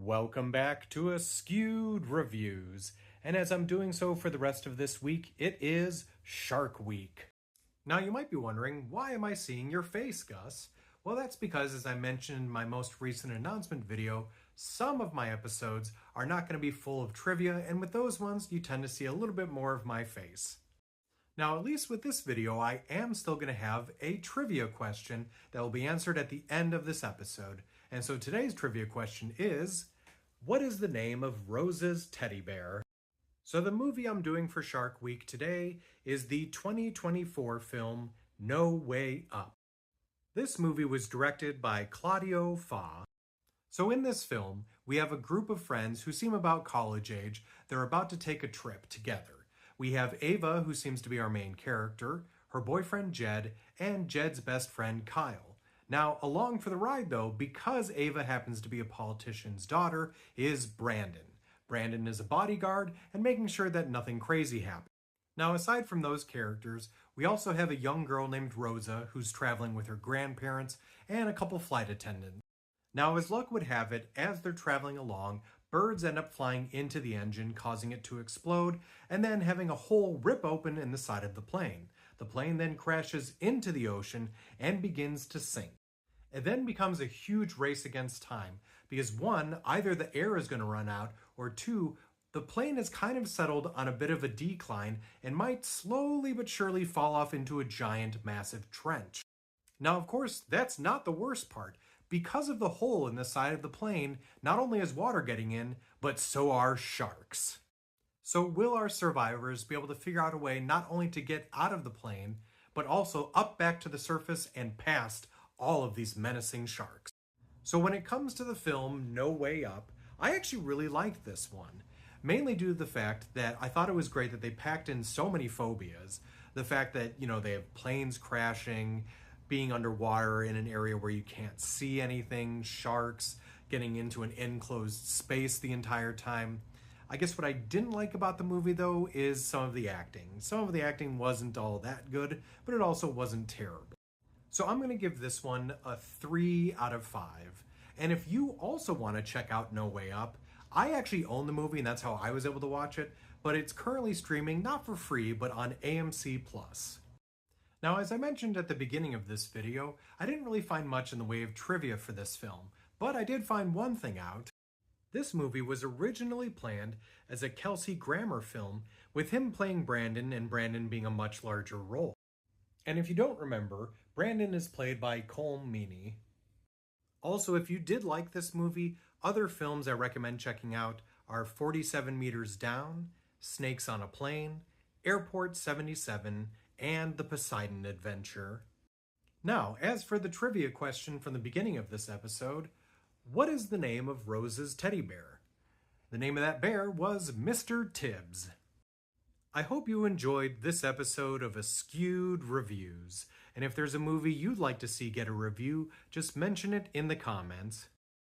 Welcome back to Askewed Reviews, and as I'm doing so for the rest of this week, it is Shark Week. Now you might be wondering, why am I seeing your face, Gus? Well, that's because, as I mentioned in my most recent announcement video, some of my episodes are not going to be full of trivia, and with those ones, you tend to see a little bit more of my face. Now, at least with this video, I am still going to have a trivia question that will be answered at the end of this episode. And so today's trivia question is, what is the name of Rose's teddy bear? So the movie I'm doing for Shark Week today is the 2024 film No Way Up. This movie was directed by Claudio Fa. So in this film, we have a group of friends who seem about college age. They're about to take a trip together. We have Ava, who seems to be our main character, her boyfriend Jed, and Jed's best friend Kyle. Now, along for the ride though, because Ava happens to be a politician's daughter, is Brandon. Brandon is a bodyguard and making sure that nothing crazy happens. Now, aside from those characters, we also have a young girl named Rosa who's traveling with her grandparents and a couple flight attendants. Now, as luck would have it, as they're traveling along, birds end up flying into the engine, causing it to explode, and then having a hole rip open in the side of the plane. The plane then crashes into the ocean and begins to sink. It then becomes a huge race against time, because one, either the air is going to run out, or two, the plane is kind of settled on a bit of a decline and might slowly but surely fall off into a giant, massive trench. Now, of course, that's not the worst part. Because of the hole in the side of the plane, not only is water getting in, but so are sharks. So will our survivors be able to figure out a way not only to get out of the plane, but also up back to the surface and past all of these menacing sharks? So when it comes to the film No Way Up, I actually really liked this one. Mainly due to the fact that I thought it was great that they packed in so many phobias. The fact that, they have planes crashing, being underwater in an area where you can't see anything, sharks, getting into an enclosed space the entire time. I guess what I didn't like about the movie, though, is some of the acting. Some of the acting wasn't all that good, but it also wasn't terrible. So I'm going to give this one a 3 out of 5. And if you also want to check out No Way Up, I actually own the movie, and that's how I was able to watch it, but it's currently streaming, not for free, but on AMC+. Now, as I mentioned at the beginning of this video, I didn't really find much in the way of trivia for this film, but I did find one thing out. This movie was originally planned as a Kelsey Grammer film, with him playing Brandon and Brandon being a much larger role. And if you don't remember, Brandon is played by Colm Meaney. Also, if you did like this movie, other films I recommend checking out are 47 Meters Down, Snakes on a Plane, Airport 77, and The Poseidon Adventure. Now, as for the trivia question from the beginning of this episode, what is the name of Rose's teddy bear? The name of that bear was Mr. Tibbs. I hope you enjoyed this episode of Askewed Reviews, and if there's a movie you'd like to see get a review, just mention it in the comments.